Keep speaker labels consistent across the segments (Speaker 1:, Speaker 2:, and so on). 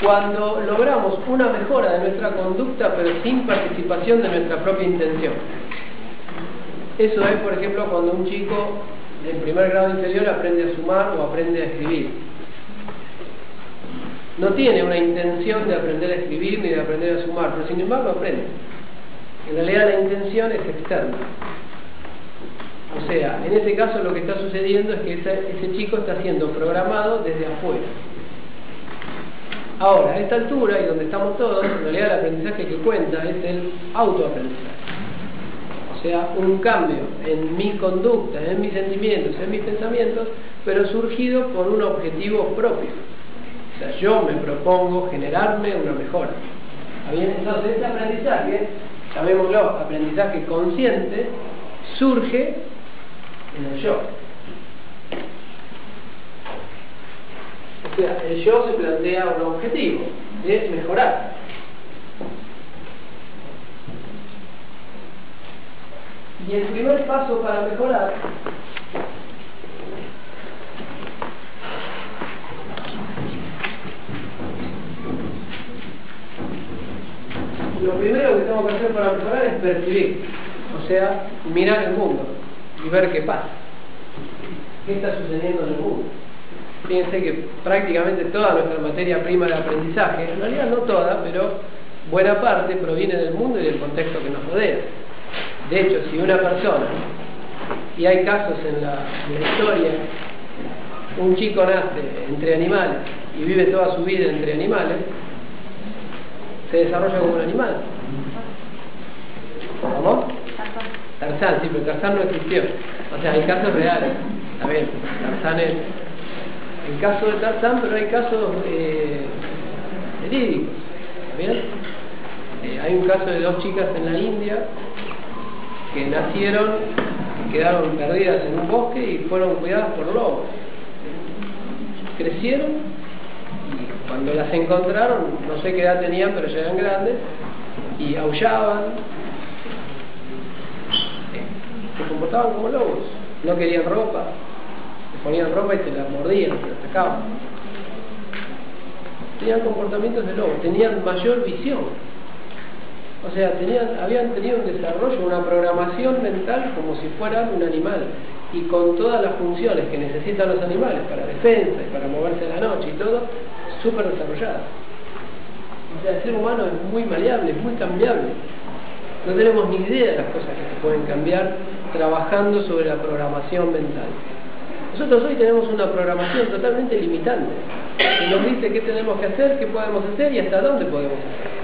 Speaker 1: cuando logramos una mejora de nuestra conducta pero sin participación de nuestra propia intención. Eso es, por ejemplo, cuando un chico en primer grado inferior aprende a sumar o aprende a escribir. No tiene una intención de aprender a escribir ni de aprender a sumar, pero sin embargo aprende. En realidad la intención es externa. O sea, en ese caso lo que está sucediendo es que ese chico está siendo programado desde afuera. Ahora, a esta altura, y donde estamos todos, en realidad el aprendizaje que cuenta es el autoaprendizaje. O sea, un cambio en mi conducta, en mis sentimientos, en mis pensamientos, pero surgido por un objetivo propio. O sea, yo me propongo generarme una mejora. ¿Está bien? Entonces, este aprendizaje, llamémoslo aprendizaje consciente, surge en el yo. O sea, el yo se plantea un objetivo de mejorar. Y el primer paso para mejorar lo primero que tengo que hacer para mejorar es percibir, o sea, mirar el mundo y ver qué pasa, qué está sucediendo en el mundo. Fíjense que prácticamente toda nuestra materia prima de aprendizaje, en realidad no toda, pero buena parte proviene del mundo y del contexto que nos rodea. De hecho, si una persona, y hay casos en la historia, un chico nace entre animales y vive toda su vida entre animales, se desarrolla como un animal. ¿Cómo? Tarzán, sí, pero Tarzán no existió. O sea, hay casos reales. A ver, Tarzán es el caso de Tarzán, pero hay casos verídicos. ¿Está bien? Hay un caso de dos chicas en la India que nacieron y quedaron perdidas en un bosque y fueron cuidadas por lobos. Crecieron y cuando las encontraron, no sé qué edad tenían, pero ya eran grandes, y aullaban, se comportaban como lobos, no querían ropa, se ponían ropa y se las mordían, se las sacaban. Tenían comportamientos de lobos, tenían mayor visión. O sea, habían tenido un desarrollo, una programación mental como si fueran un animal, y con todas las funciones que necesitan los animales para defensa y para moverse a la noche y todo, súper desarrolladas. O sea, el ser humano es muy maleable, es muy cambiable. No tenemos ni idea de las cosas que se pueden cambiar trabajando sobre la programación mental. Nosotros hoy tenemos una programación totalmente limitante, que nos dice qué tenemos que hacer, qué podemos hacer y hasta dónde podemos hacer.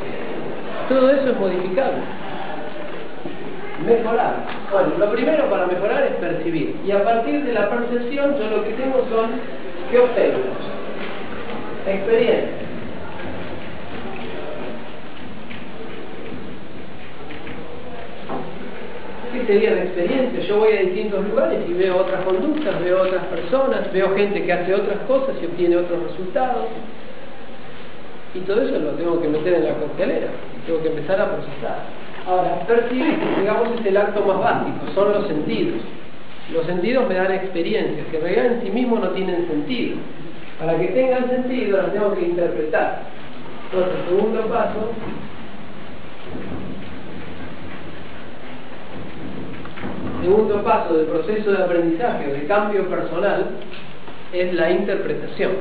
Speaker 1: Todo eso es modificable. Mejorar. Bueno, lo primero para mejorar es percibir. Y a partir de la percepción, yo lo que tengo son, ¿qué obtengo? Experiencia. ¿Qué sería la experiencia? Yo voy a distintos lugares y veo otras conductas, veo otras personas, veo gente que hace otras cosas y obtiene otros resultados. Y todo eso lo tengo que meter en la coctelera, tengo que empezar a procesar. Ahora, percibir, digamos, es el acto más básico, son los sentidos. Los sentidos me dan experiencias, que en realidad en sí mismos no tienen sentido. Para que tengan sentido las tengo que interpretar. Entonces, el segundo paso del proceso de aprendizaje, de cambio personal, es la interpretación.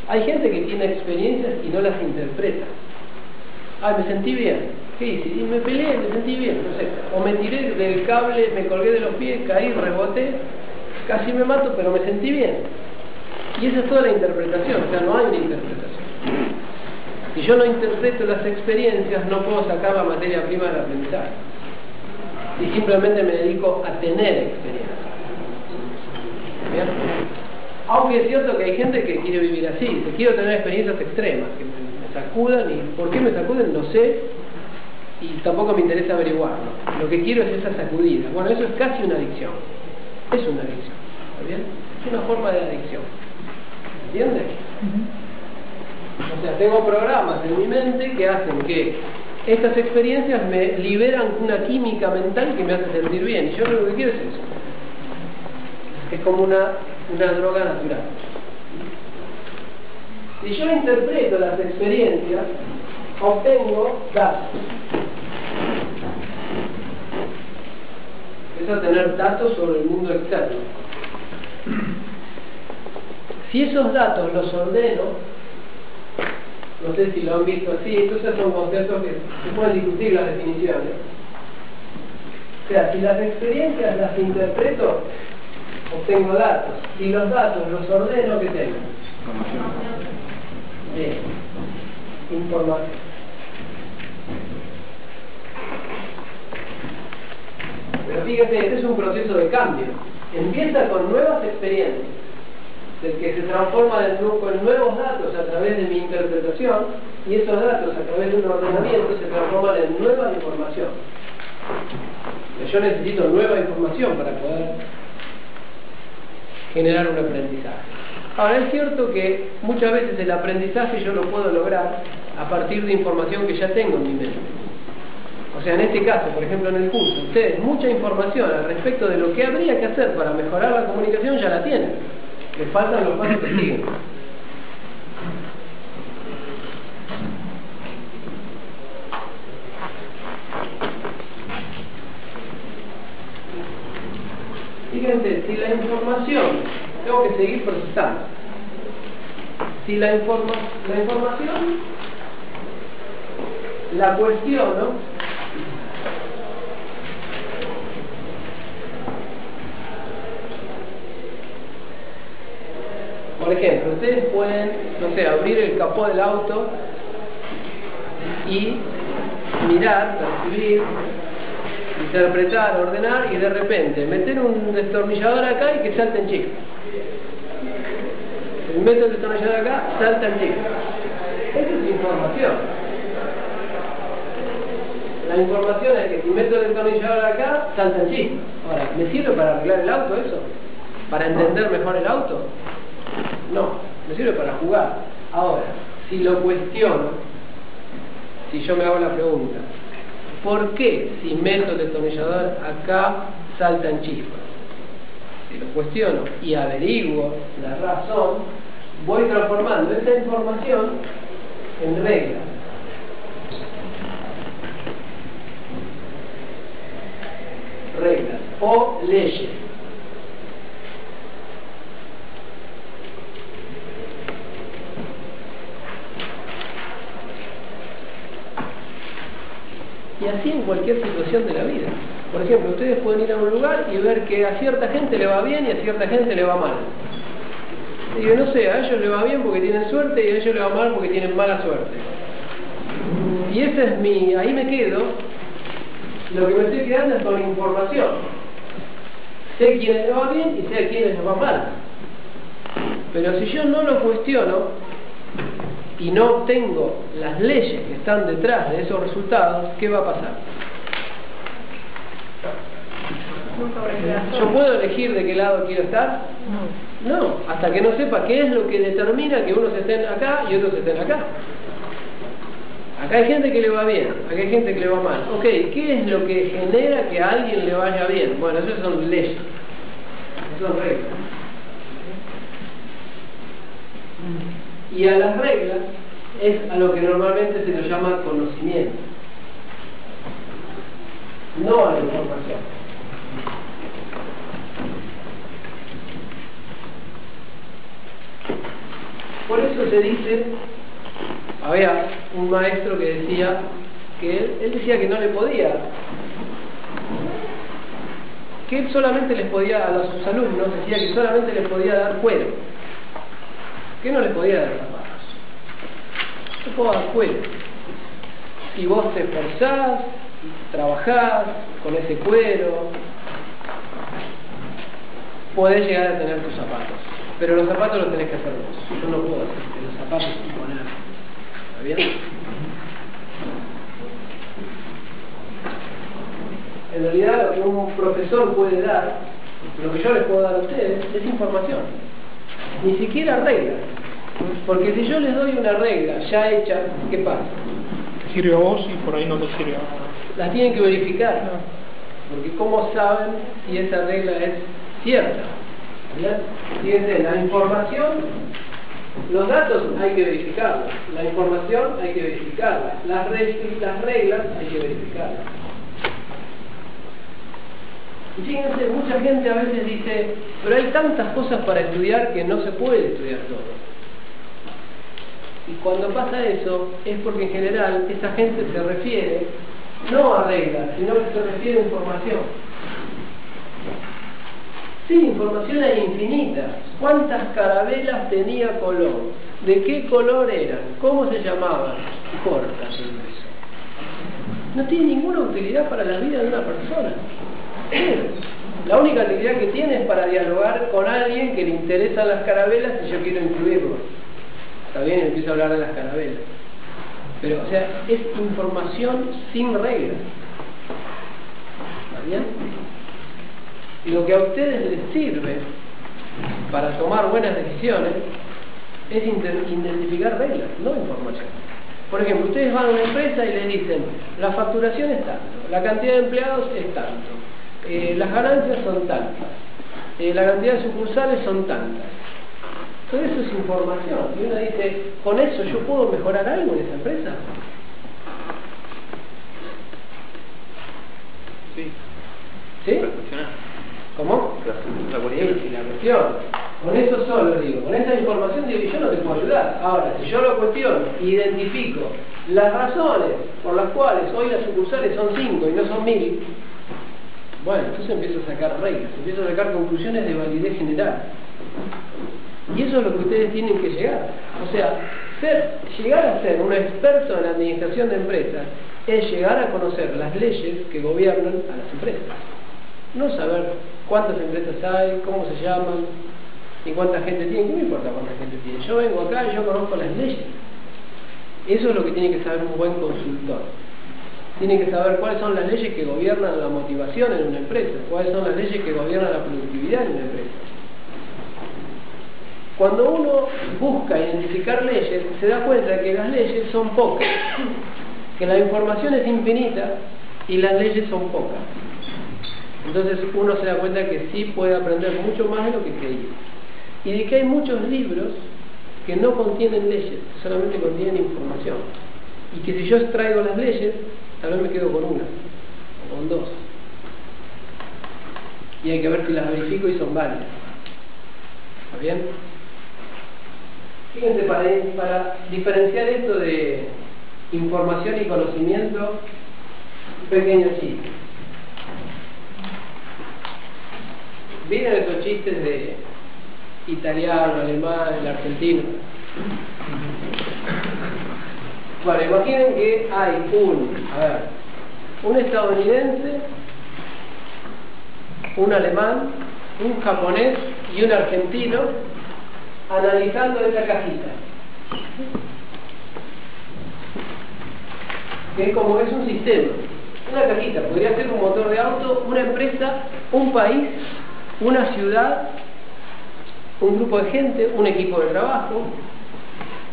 Speaker 1: Hay gente que tiene experiencias y no las interpreta. Ay, me sentí bien. ¿Qué hice? Y me peleé, me sentí bien, no sé. O me tiré del cable, me colgué de los pies, caí, reboté, casi me mato, pero me sentí bien. Y esa es toda la interpretación, o sea, no hay una interpretación. Si yo no interpreto las experiencias, no puedo sacar la materia prima del aprendizaje. Y simplemente me dedico a tener experiencias. ¿Bien? Aunque es cierto que hay gente que quiere vivir así, que quiero tener experiencias extremas, que me sacudan, y por qué me sacuden no sé, y tampoco me interesa averiguarlo. Lo que quiero es esa sacudida. Bueno, eso es casi una adicción. Es una adicción, ¿está bien? Es una forma de adicción. ¿Entiendes? O sea, tengo programas en mi mente que hacen que estas experiencias me liberan una química mental que me hace sentir bien, y yo lo que quiero es eso. Es como una droga natural. Si yo interpreto las experiencias, obtengo datos. Empiezo a tener datos sobre el mundo externo. Si esos datos los ordeno, no sé si lo han visto así, entonces son conceptos que se pueden discutir las definiciones. O sea, si las experiencias las interpreto, obtengo datos. Si los datos los ordeno, ¿qué tengo? Bien. Información. Pero fíjate, este es un proceso de cambio. Empieza con nuevas experiencias, del que se transforma con nuevos datos a través de mi interpretación, y esos datos a través de un ordenamiento se transforman en nueva información. Yo necesito nueva información para poder generar un aprendizaje. Ahora, es cierto que muchas veces el aprendizaje yo lo puedo lograr a partir de información que ya tengo en mi mente. O sea, en este caso, por ejemplo en el curso, ustedes mucha información al respecto de lo que habría que hacer para mejorar la comunicación ya la tienen. Les faltan los pasos que siguen. Fíjense, si la información, tengo que seguir procesando. Si la información la cuestiono, por ejemplo, ustedes pueden, no sé, abrir el capó del auto y mirar, percibir, interpretar, ordenar y de repente meter un destornillador acá y que salten chispas. Si meto el destornillador acá, saltan chispas. Eso es información. La información es que si meto el destornillador acá, saltan chispas. Ahora, ¿me sirve para arreglar el auto eso? ¿Para entender mejor el auto? No, me sirve para jugar. Ahora, si lo cuestiono, si yo me hago la pregunta, ¿por qué si meto el destornillador acá saltan chispas? Si lo cuestiono y averiguo la razón, voy transformando esa información en reglas. Reglas o leyes. Y así en cualquier situación de la vida. Por ejemplo, ustedes pueden ir a un lugar y ver que a cierta gente le va bien y a cierta gente le va mal. Y yo no sé, a ellos le va bien porque tienen suerte y a ellos le va mal porque tienen mala suerte. Y ese es ahí me quedo, lo que me estoy quedando es con información. Sé quiénes le va bien y sé a quiénes les va mal. Pero si yo no lo cuestiono, y no obtengo las leyes que están detrás de esos resultados, ¿qué va a pasar? ¿Yo puedo elegir de qué lado quiero estar? No, hasta que no sepa qué es lo que determina que unos estén acá y otros estén acá. Acá hay gente que le va bien, acá hay gente que le va mal. Ok, ¿qué es lo que genera que a alguien le vaya bien? Bueno, esas son leyes, esas son reglas. Y a las reglas es a lo que normalmente se le llama conocimiento, no a la información. Por eso se dice, había un maestro que decía que él decía que no le podía, que él solamente les podía, a sus alumnos decía que solamente les podía dar cuero, que no les podía dar zapatos. Yo puedo dar cuero. Si vos te esforzás, trabajás con ese cuero, podés llegar a tener tus zapatos. Pero los zapatos los tenés que hacer vos. Yo no puedo hacer los zapatos y poner. ¿Está bien? En realidad lo que un profesor puede dar, lo que yo les puedo dar a ustedes, es información. Ni siquiera reglas. Porque si yo les doy una regla ya hecha, ¿qué pasa?
Speaker 2: Te sirve a vos y por ahí no te sirve a vos.
Speaker 1: Las tienen que verificar. Porque ¿cómo saben si esa regla es cierta? ¿Bien? Fíjense, la información Los datos hay que verificarlos, la información hay que verificarla, las reglas hay que verificarlas. Y fíjense, mucha gente a veces dice, pero hay tantas cosas para estudiar que no se puede estudiar todo. Y cuando pasa eso, es porque en general esa gente se refiere no a reglas, sino que se refiere a información. Sí, información hay infinita. ¿Cuántas carabelas tenía Colón? ¿De qué color eran? ¿Cómo se llamaban? ¿Qué importa todo eso? No tiene ninguna utilidad para la vida de una persona. La única utilidad que tiene es para dialogar con alguien que le interesan las carabelas y yo quiero incluirlo. Está bien, empiezo a hablar de las carabelas. Pero, o sea, es información sin reglas. ¿Está bien? Y lo que a ustedes les sirve para tomar buenas decisiones es identificar reglas, no información. Por ejemplo, ustedes van a una empresa y le dicen, la facturación es tanto, la cantidad de empleados es tanto, las ganancias son tantas, la cantidad de sucursales son tantas. Todo eso es información. Y uno dice, ¿con eso yo puedo mejorar algo en esa empresa?
Speaker 3: Sí.
Speaker 1: ¿Sí? ¿Cómo?
Speaker 3: La
Speaker 1: cuestión. Con eso solo digo, con esa información digo, yo no te puedo ayudar. Ahora, si yo lo cuestiono, identifico las razones por las cuales hoy las sucursales son 5 y no son 1000, bueno, entonces empiezo a sacar reglas, empiezo a sacar conclusiones de validez general. Y eso es lo que ustedes tienen que llegar. O sea, llegar a ser un experto en la administración de empresas es llegar a conocer las leyes que gobiernan a las empresas. No saber cuántas empresas hay, cómo se llaman, ni cuánta gente tienen. ¿Qué me importa cuánta gente tiene? Yo vengo acá y yo conozco las leyes. Eso es lo que tiene que saber un buen consultor. Tiene que saber cuáles son las leyes que gobiernan la motivación en una empresa, cuáles son las leyes que gobiernan la productividad en una empresa. Cuando uno busca identificar leyes, se da cuenta de que las leyes son pocas, que la información es infinita y las leyes son pocas. Entonces uno se da cuenta que sí puede aprender mucho más de lo que creía. Y de que hay muchos libros que no contienen leyes, solamente contienen información. Y que si yo extraigo las leyes, tal vez me quedo con una, o con dos. Y hay que ver si las verifico y son válidas. ¿Está bien? Fíjense, para diferenciar esto de información y conocimiento, un pequeño chiste. ¿Vieron esos chistes de italiano, alemán, el argentino? Bueno, imaginen que hay un estadounidense, un alemán, un japonés y un argentino analizando esta cajita. Que como es un sistema, una cajita, podría ser un motor de auto, una empresa, un país, una ciudad, un grupo de gente, un equipo de trabajo,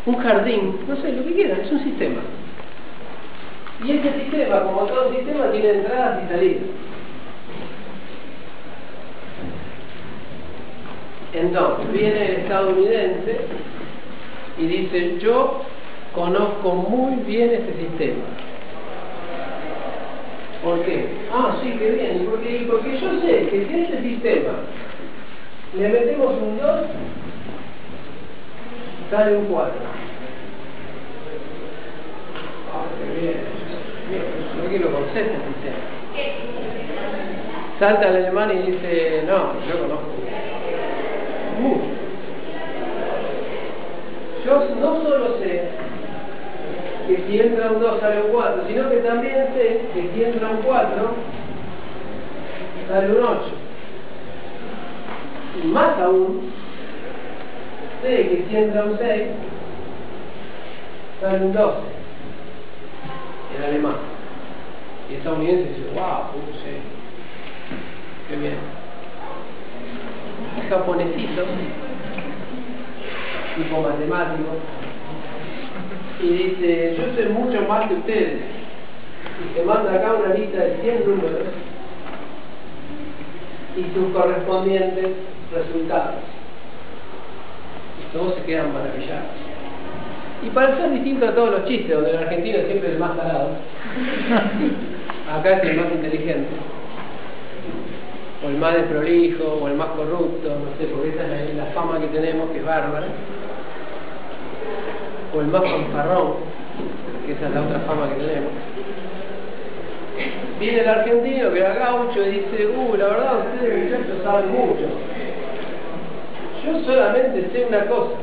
Speaker 1: un jardín, no sé, lo que quieran, es un sistema. Y este sistema, como todo sistema, tiene entradas y salidas. Entonces, viene el estadounidense y dice, yo conozco muy bien este sistema. ¿Por qué? Ah, sí, qué bien. Porque yo sé que si a este sistema le metemos un 2, sale un 4. Ah, qué bien. Yo quiero conocer este sistema. Salta el alemán y dice, no, yo conozco. Yo no solo sé que si entra un 2 sale un 4, sino que también sé que si entra un 4 sale un 8. Y más aún, sé que si entra un 6 sale un 12. En alemán. Y el estadounidense dice, wow, sí, qué bien. El japonesito, tipo matemático, y dice, yo sé mucho más que ustedes, y te manda acá una lista de 100 números y sus correspondientes resultados. todos se quedan maravillados. Y para ser distinto a todos los chistes, donde el argentino es siempre el más tarado, acá es el más inteligente, o el más desprolijo, o el más corrupto, no sé, porque esa es la fama que tenemos, que es bárbara, o el más fanfarrón, que esa es la otra fama que tenemos. Viene el argentino que era gaucho y dice, la verdad ustedes muchachos saben mucho. Yo solamente sé una cosa,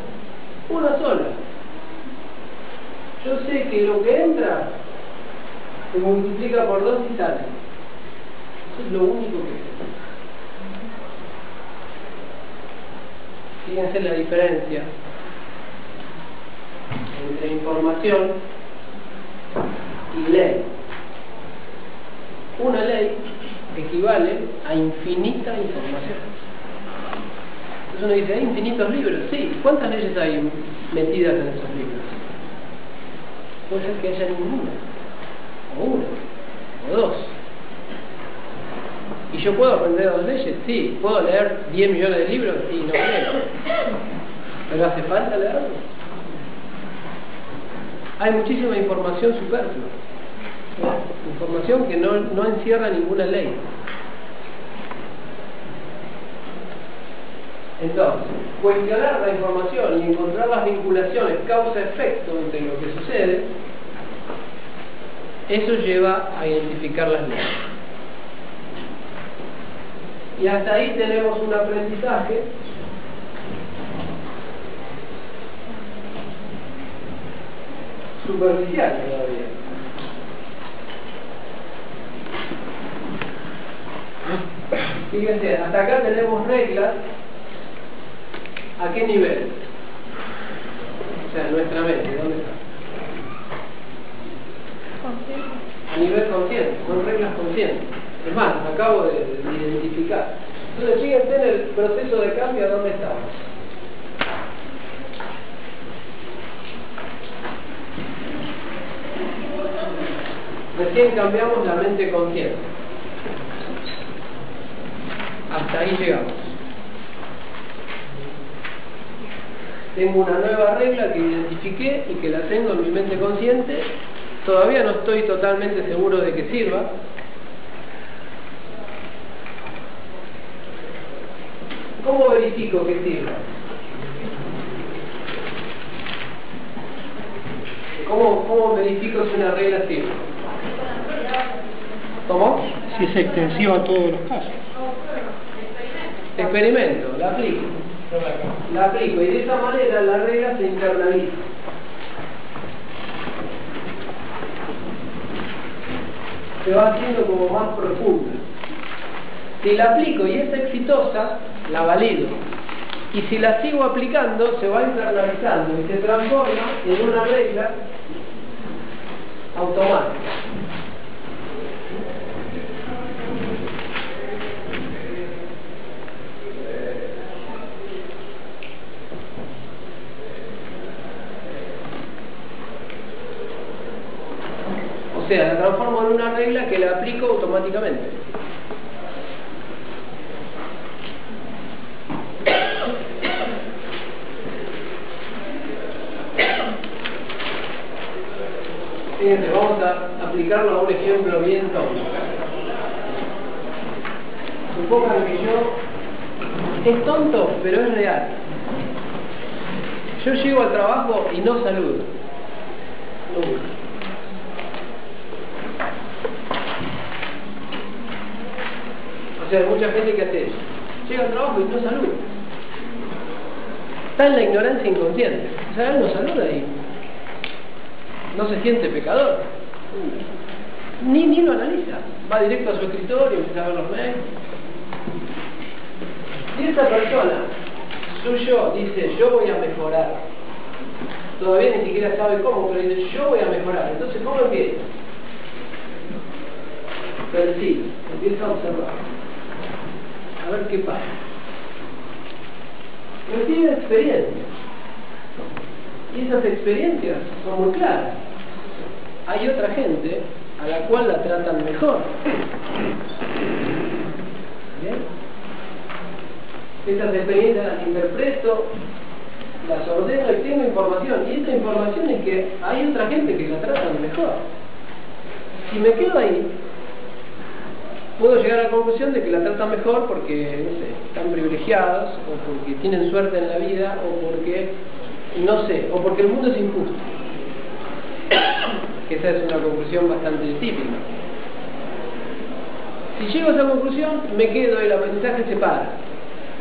Speaker 1: una sola. Yo sé que lo que entra se multiplica por 2 y sale. Eso es lo único que sé. Fíjense la diferencia entre información y ley. Una ley equivale a infinita información. Entonces uno dice, ¿hay infinitos libros? Sí. ¿Cuántas leyes hay metidas en esos libros? Puede ser que haya ninguna, o una, o 2. ¿Y yo puedo aprender 2 leyes? Sí. ¿Puedo leer 10 millones de libros? Sí, no creo. ¿Pero hace falta leerlos? Hay muchísima información superflua. Información que no encierra ninguna ley. Entonces, cuestionar la información y encontrar las vinculaciones causa-efecto entre lo que sucede, eso lleva a identificar las leyes. Y hasta ahí tenemos un aprendizaje superficial todavía. Fíjense, hasta acá tenemos reglas. ¿A qué nivel? O sea, nuestra mente, ¿dónde está? A nivel consciente, son reglas conscientes. Es más, acabo de identificar. Entonces, fíjense en el proceso de cambio, ¿dónde estamos? Recién cambiamos la mente consciente. Hasta ahí llegamos. Tengo una nueva regla que identifiqué y que la tengo en mi mente consciente. Todavía no estoy totalmente seguro de que sirva. ¿Cómo verifico que sirva? ¿Cómo verifico si una regla sirve? ¿Cómo?
Speaker 2: Si es extensiva a todos los casos.
Speaker 1: Experimento, la aplico. La aplico y de esa manera la regla se internaliza. Se va haciendo como más profunda. Si la aplico y es exitosa, la valido. Y si la sigo aplicando, se va internalizando y se transforma en una regla automática. O sea, la transformo en una regla que la aplico automáticamente. Fíjense, vamos a aplicarlo a un ejemplo bien tonto. Supongan que es tonto, pero es real. Yo llego al trabajo y no saludo. Nunca. O sea, hay mucha gente que hace eso. Llega al trabajo y no saluda. Está en la ignorancia inconsciente. O sea, él no saluda y no se siente pecador. Ni lo analiza. Va directo a su escritorio, empieza a ver los mails. Si esta persona, suyo, dice, yo voy a mejorar, todavía ni siquiera sabe cómo, pero dice, yo voy a mejorar. Entonces, ¿cómo empieza? Percibe, empieza a observar. A ver qué pasa. Recibe experiencias. Y esas experiencias son muy claras. Hay otra gente a la cual la tratan mejor. ¿Bien? Estas experiencias las interpreto las ordeno y tengo información, y esta información es que hay otra gente que la tratan mejor. Si me quedo ahí, puedo llegar a la conclusión de que la tratan mejor porque, no sé, están privilegiados, o porque tienen suerte en la vida, o porque, no sé, o porque el mundo es injusto. Que esa es una conclusión bastante típica. Si llego a esa conclusión, me quedo y el aprendizaje se para.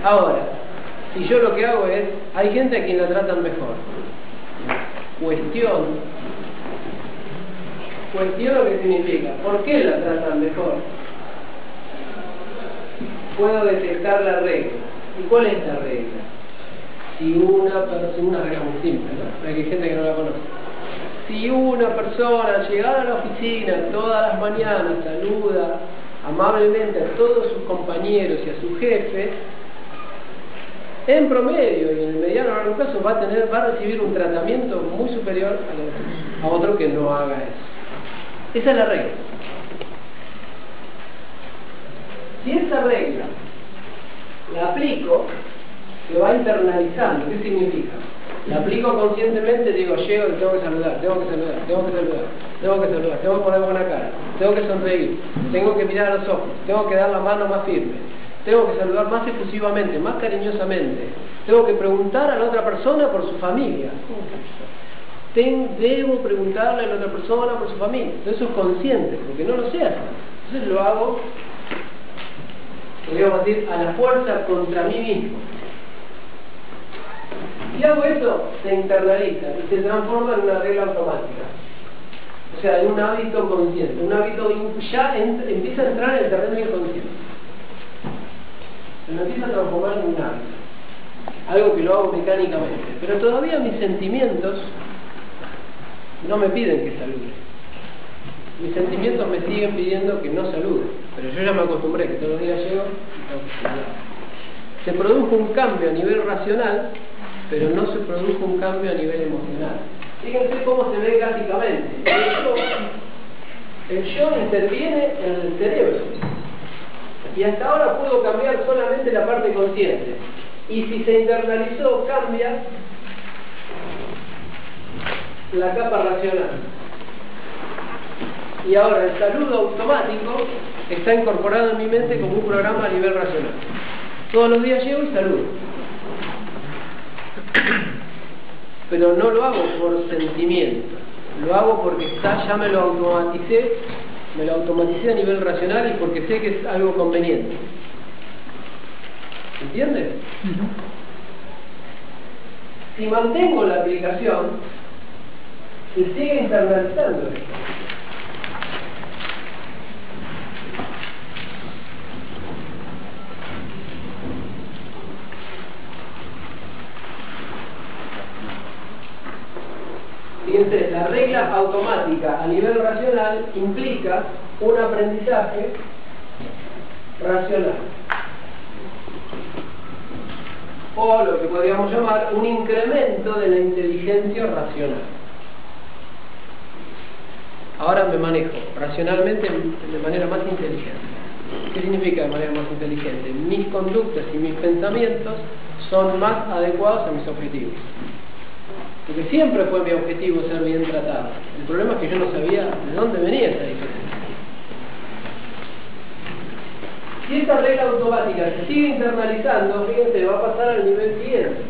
Speaker 1: Ahora, si yo lo que hago es, hay gente a quien la tratan mejor. Cuestiono qué significa, ¿por qué la tratan mejor? Puedo detectar la regla. ¿Y cuál es la regla? Si una regla muy simple, ¿no? Hay gente que no la conoce. Si una persona al llegar a la oficina todas las mañanas saluda amablemente a todos sus compañeros y a su jefe, en promedio y en el mediano largo plazo va a recibir un tratamiento muy superior a otro que no haga eso. Esa es la regla. Si esa regla la aplico, se va internalizando. ¿Qué significa? La aplico conscientemente, digo, llego y tengo que saludar, tengo que poner buena cara, tengo que sonreír, tengo que mirar a los ojos, tengo que dar la mano más firme, tengo que saludar más efusivamente, más cariñosamente, tengo que preguntar a la otra persona por su familia. Debo preguntarle a la otra persona por su familia. Entonces eso es consciente, porque no lo sé hacer. Entonces lo hago, podríamos decir, a la fuerza contra mí mismo. Si hago eso, se internaliza y se transforma en una regla automática. O sea, en un hábito consciente. Un hábito ya empieza a entrar en el terreno inconsciente. Se me empieza a transformar en un hábito. Algo que lo hago mecánicamente. Pero todavía mis sentimientos no me piden que salude. Mis sentimientos me siguen pidiendo que no salude. Pero yo ya me acostumbré que todos los días llego y tengo que saludar. Se produjo un cambio a nivel racional, pero no se produjo un cambio a nivel emocional. Fíjense cómo se ve gráficamente. El yo interviene en el cerebro. Y hasta ahora pudo cambiar solamente la parte consciente. Y si se internalizó, cambia la capa racional. Y ahora el saludo automático está incorporado en mi mente como un programa a nivel racional. Todos los días llego y saludo. Pero no lo hago por sentimiento, lo hago porque ya me lo automaticé a nivel racional y porque sé que es algo conveniente. ¿Entiendes? Si mantengo la aplicación, se sigue internalizando esto. Fíjense, la regla automática a nivel racional implica un aprendizaje racional. O lo que podríamos llamar un incremento de la inteligencia racional. Ahora me manejo racionalmente de manera más inteligente. ¿Qué significa de manera más inteligente? Mis conductas y mis pensamientos son más adecuados a mis objetivos. Porque siempre fue mi objetivo ser bien tratado. El problema es que yo no sabía de dónde venía esa diferencia. Si esta regla automática se sigue internalizando, fíjense, va a pasar al nivel siguiente.